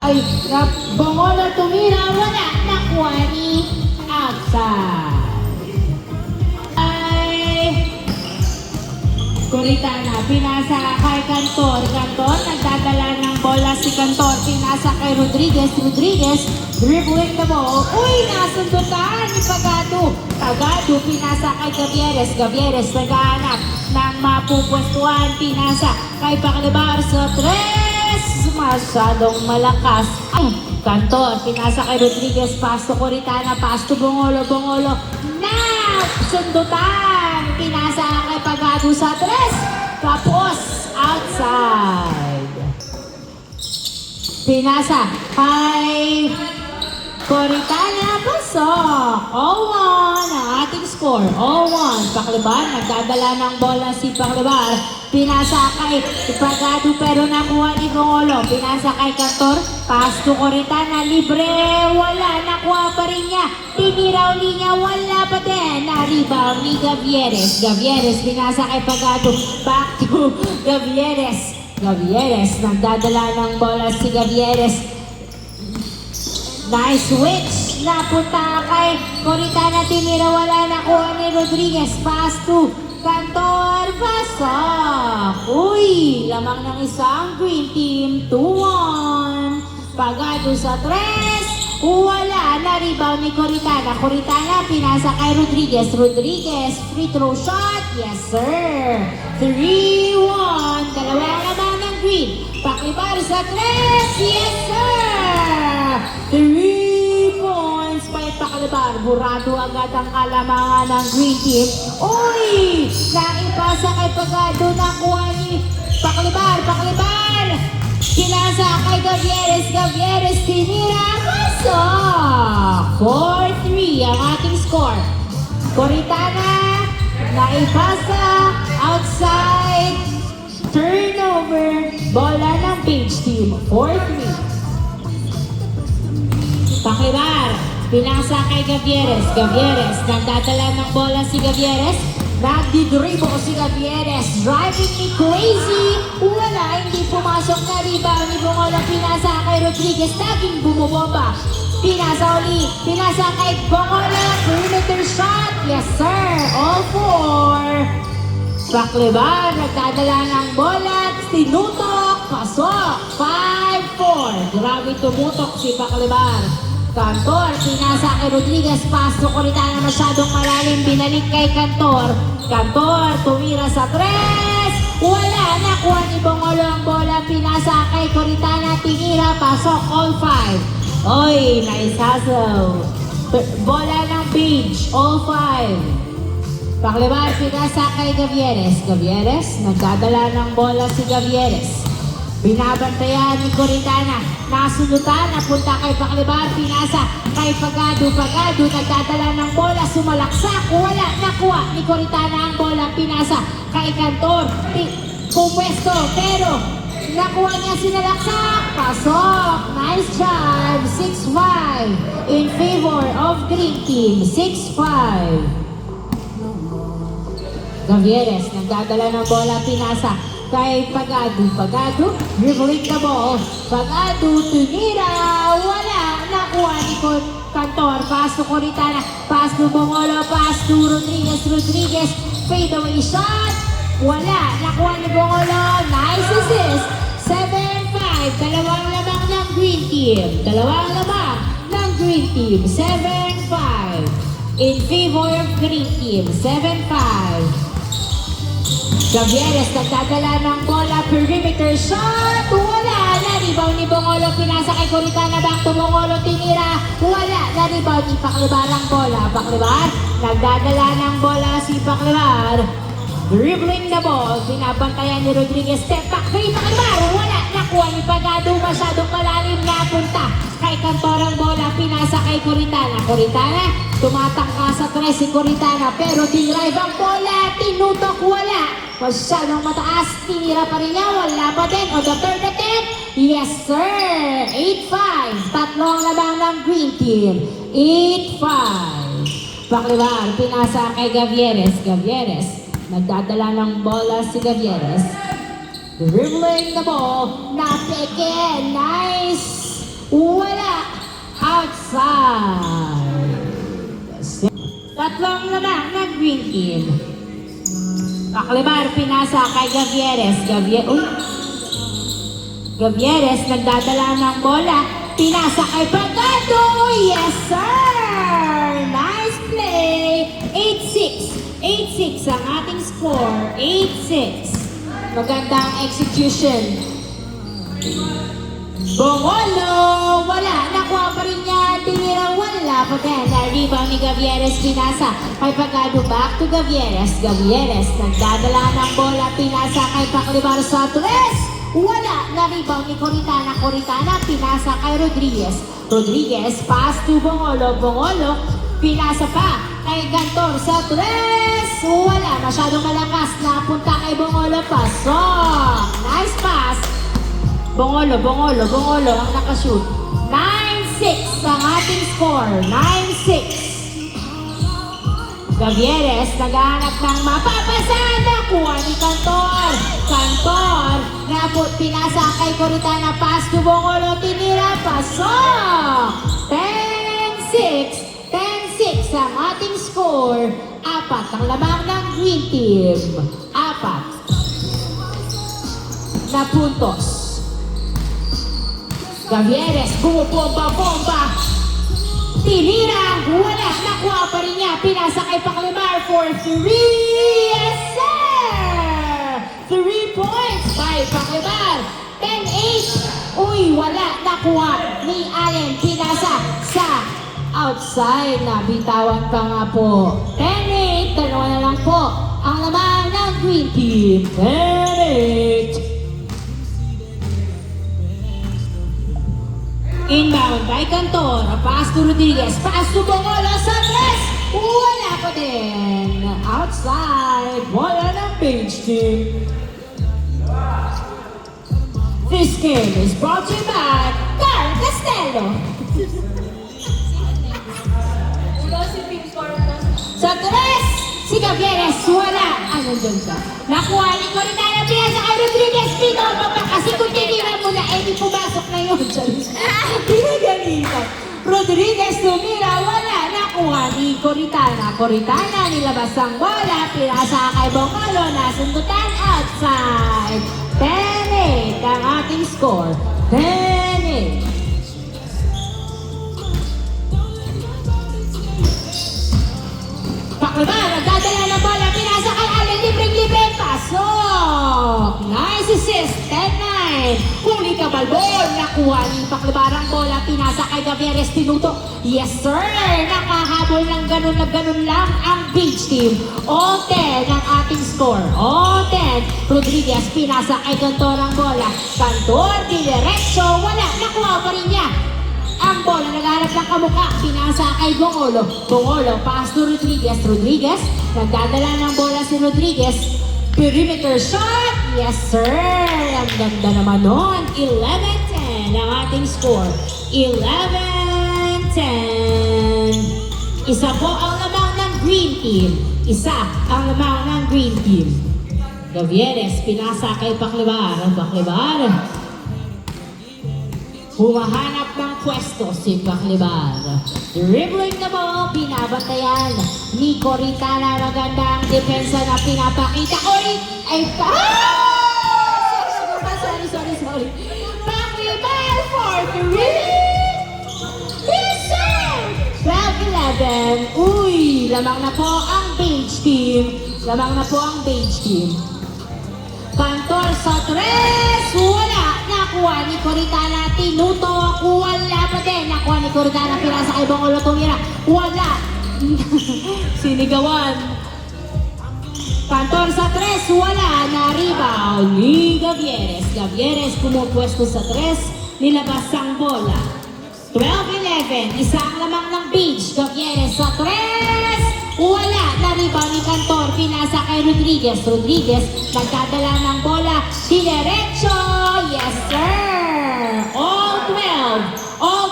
Ay, Bongolo tumira, wala, nakuha ni outside. Ay, Coritana, pinasa kay Cantor. Cantor, nagdadala ng bola si Cantor. Pinasa kay Rodriguez. Rodriguez, dribbling the ball. Uy, nasundutan ni Pagado. Pagado, pinasa kay Gavieres. Gavieres, naghahanap ng mapupwestuhan. Pinasa kay Paclibar sa tres. Masyadong malakas. Ay, Cantor, pinasa kay Rodriguez. Pass to Coritana. Pass to Bongolo. Bongolo, sundutan. Pinasa kay Pagado sa tres. Tapos, outside. Pinasa kay Coritana, pasok. 0-1 ang ating score. 0-1. Paclibar, nagdadala ng bola si Paclibar. Pinasa kay Pagado pero nakuha ni Bongolo. Pinasa kay Cantor. Pass to Coritana. Libre. Wala. Nakuha pa rin niya. Tiniraw niya. Wala pa din. Na-rebound ni Gavieres. Gavieres. Pinasa kay Pagado. Back to Gavieres. Gavieres. Nagdadala ng bola si Gavieres. Nice switch. Napunta kay Coritana. Tinira. Wala. Nakuha ni Rodriguez. Pass to Cantor. Pasok. Uy, lamang ng isang green team. 2-1. Pagado sa tres. Wala. Na-rebound ni Coritana. Coritana, pinasa kay Rodriguez. Rodriguez, free throw shot. Yes, sir. 3-1. Dalawang lamang ng green. Paclibar sa tres. Yes, sir. 3 points by Paclibar. Burado agad ang kalamangan ng green team. Uy! Naipasa kay Pagado. Nakuha ni Paclibar. Paclibar! Pinasa kay Gavieres. Gavieres, tinira. Pasok! 4-3 ang ating score. Coritana, naipasa. Outside. Turnover. Bola ng Page team. 4-3. Paclibar, pinasa kay Gavieres. Gavieres, nagdadala ng bola si Gavieres. Nagdi-dribble si Gavieres. Driving me crazy. Wala, hindi pumasok na rebound ni Bongolo. Pinasa kay Rodriguez. Naging bumubomba. Pinasa uli. Pinasa kay Bongolo. Perimeter shot. Yes, sir. All four. Paclibar, nagdadala ng bola. Tinutok. Pasok. 5-4. Grabe tumutok si Paclibar. Cantor, pinasa kay Rodriguez. Pass to Coritana, masyadong malalim. Binalik kay Cantor. Cantor, tumira sa tres. Wala. Nakuha ni Bongolo ang bola. Pinasa kay Coritana. Tinira. Pasok. All 5. Oy, nice hustle. Bola ng Page. All 5. Paclibar, pinasa kay Gavieres. Gavieres, nagdadala ng bola si Gavieres. Binabantayan ni Coritana. Nasundutan, napunta kay Paclibar. Pinasa kay Pagado. Pagado, nagdadala ng bola. Sumalaksak. Wala. Nakuha ni Coritana ang bola. Pinasa kay Cantor. Pumwesto. Pero nakuha niya, sinalaksak. Pasok. Nice job. 6-5 in favor of Green Team. 6-5. Gavieres, nagdadala ng bola. Pinasa kay Pagado. Pagado, dribbling the ball. Pagado, tinira. Wala. Nakuha ni Cantor. Pass to Coritana. Pass to Bongolo. Pass to Rodriguez. Rodriguez, fade away shot. Wala. Nakuha ni Bongolo. Nice assist. 7-5. Dalawang lamang ng Green Team. Dalawang lamang ng Green Team. 7-5. In favor of Green Team. 7-5. Gavieres, nagdadala ng bola. Perimeter shot. Wala. Na-rebound ni Bongolo. Pinasa kay Coritana. Back to Bongolo. Tinira. Wala. Na-rebound ni Paclibar ang bola. Paclibar, nagdadala ng bola si Paclibar. Dribbling the ball. Binabantayan ni Rodriguez. Step back. Kay Paclibar. Wala. Nakuha ni Pagado. Masyadong malalim. Napunta kay Cantor ang bola. Pinasa kay Coritana. Coritana, tumatangka sa tres si Coritana. Pero dinrive ang bola. Tinutok. Wala. Masyadong mataas. Tinira pa rin niya. Wala pa din. On the third attempt. Yes, sir. 8-5. Tatlong labang ng Green Team. 8-5. Paclibar, pinasa kay Gavieres. Gavieres, nagdadala ng bola si Gavieres. Dribbling the ball. Napeke. Nice Tatlong lamang ng green team. Paklibar, pinasa kay Gavieres. Gavieres nagdadala ng bola. Pinasa kay Pagado. Yes, sir! Nice play. 8-6. 8-6 ang ating score. 8-6. Magandang execution. Bongolo! Wala. Nakuha pa rin niya. Tinira wala pa din. Na-rebound ni Gavieres. Pinasa kay Pagado. Back to Gavieres. Gavieres nagdadala ng bola. Pinasa kay Paklibar sa tres. Wala. Na-rebound ni Coritana. Coritana. Pinasa kay Rodriguez. Rodriguez. Pass to Bongolo. Bongolo. Pinasa pa kay Gantor sa tres. Wala. Masyadong malakas. Napunta kay Bongolo. Pasok. Nice pass. Bongolo ang nakashoot. 9-6 ang ating score. 9-6. Gavieres naghahanap ng mapapasan. Nakuha ni Cantor. Cantor pinasa kay Coritana. Pass to Bongolo. Tinira. Pasok. 10-6. 10-6 ang ating score. 4 ang lamang ng green team. 4 na puntos. Gavieres, bumubomba-bomba. Tinira, wala. Nakuha pa rin niya. Pinasa kay Paklibar for 3. Yes, sir! 3 points by Paklibar. 10-8. Uy, wala. Nakuha ni Allen. Pinasa sa outside. Nabitawan pa nga po. 10-8. Dalawa na lang po ang laman ng green team. 10-8. Inbound by Cantor. Pass to Rodriguez. Pass to Bongolo sa tres. Wala pa din. Outside. Wala ng page team. This game is brought to you by Carl Castello. Sa tres. Si Gavieres. Wala. Ano dyan ka? Nakuha ni Coritana. Pinasa kay Rodriguez. Pinova pa kasi kung tinira mo na di pumasok na yun. Pinaganito. Rodriguez tumira, wala. Nakuha ni Coritana. Coritana nilabas ang bola. Pinasa kay Bongolo. Nasundutan outside. 10-8 ang ating score. 10-8. Paklibar, nagdadala ng bola. Pinasa kay Allen. Libreng-libre. Pasok. Nice assist. 10-9. Huli ka balbon. Nakuha ni Paklibar ang bola. Pinasa kay Gavieres. Tinuto. Yes, sir. Nakahabol ng ganun na ganun lang ang beach team. All 10 ang ating score. All 10. Rodriguez. Pinasa kay Cantor ang bola. Cantor. Diretso. Wala. Nakuha pa rin niya ang bola. Nagharap ng kamukha. Pinasa kay Bongolo. Bongolo. Pass to Rodriguez. Rodriguez. Nagdadala ng bola si Rodriguez. Perimeter shot. Yes, sir. Ang ganda naman nun. 11-10 ang ating score. 11-10. Isa po ang lamang ng green team. Isa ang lamang ng green team. Gavieres. Pinasa kay Paklibar. Paklibar. Humahanap ng pwesto si Paklibar. Dribbling the ball, binabantayan ni Coritana. Magandang depensa na pinapakita. Sorry. Paklibar for 3. Yes, sir! 12-11. Uy, lamang na po ang beige team. Cantor sa tres. Wala. Nakuha ni Coritana. Tinuto. Wala pa din. Nakuha ni Coritana. Pinasa kay Bongolo. Tumira. Wala. Sinigawan. Cantor sa tres. Wala. Na-rebound ni Gavieres. Gavieres pumupwesto sa tres. Nilabas ang bola. 12-11. Isang lamang ng beach. Gavieres sa tres. Wala. Na-rebound ni Cantor. Pinasa kay Rodriguez. Rodriguez. Nagdadala ng bola. Diretso. Yes, sir. All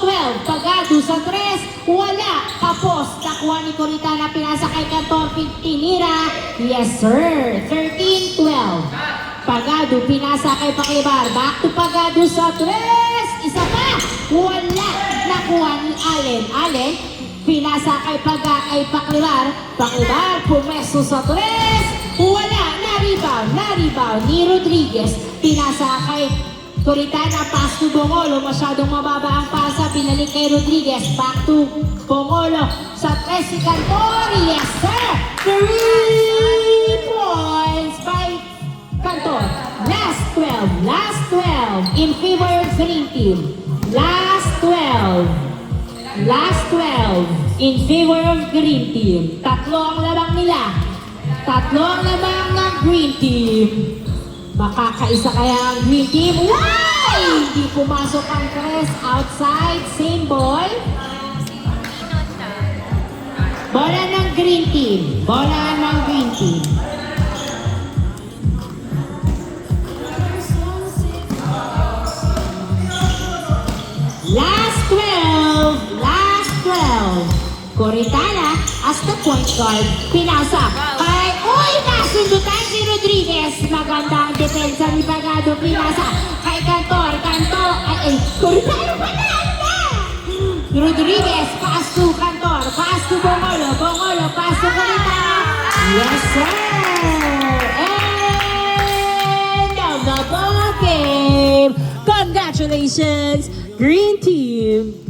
12. Pagado sa tres. Wala. Kapos. Nakuha ni Coritana. Pinasa kay Cantor. Tinira. Yes, sir. 13-12. Pagado. Pinasa kay Paklibar. Back to Pagado sa tres. Isa pa. Wala. Nakuha ni Allen. Allen, pinasa kay Paga ay Paklibar. Paklibar, pumeso sa 3. Wala, na-rebound ni Rodriguez. Pinasa kay Coritana, pass to Bongolo. Masyadong mababa ang pasa, pinalik kay Rodriguez. Back to Bongolo. Sa 3 si Cantor. Yes, sir! 3 points by Cantor. Last 12 in favor of Green Team. Last 12 in favor of Green Team. Tatlo ang labang nila. Tatlo ang labang ng Green Team. Makakaisa kaya ang Green Team. Why? Hindi pumasok ang press. Outside, same ball. Bola ng Green Team. Bola ng Green Team. Last 12. Coritana as the point guard. Pinasa. Kay, nasundutan si Rodriguez. Magandang depensa ni Pagado. Pinasa. Kay Cantor. Coritana pala! Rodriguez, pass to Cantor. Pass to Bongolo. Bongolo, pass to Coritana. Yes, sir! And of the ball game. Congratulations, Green Team!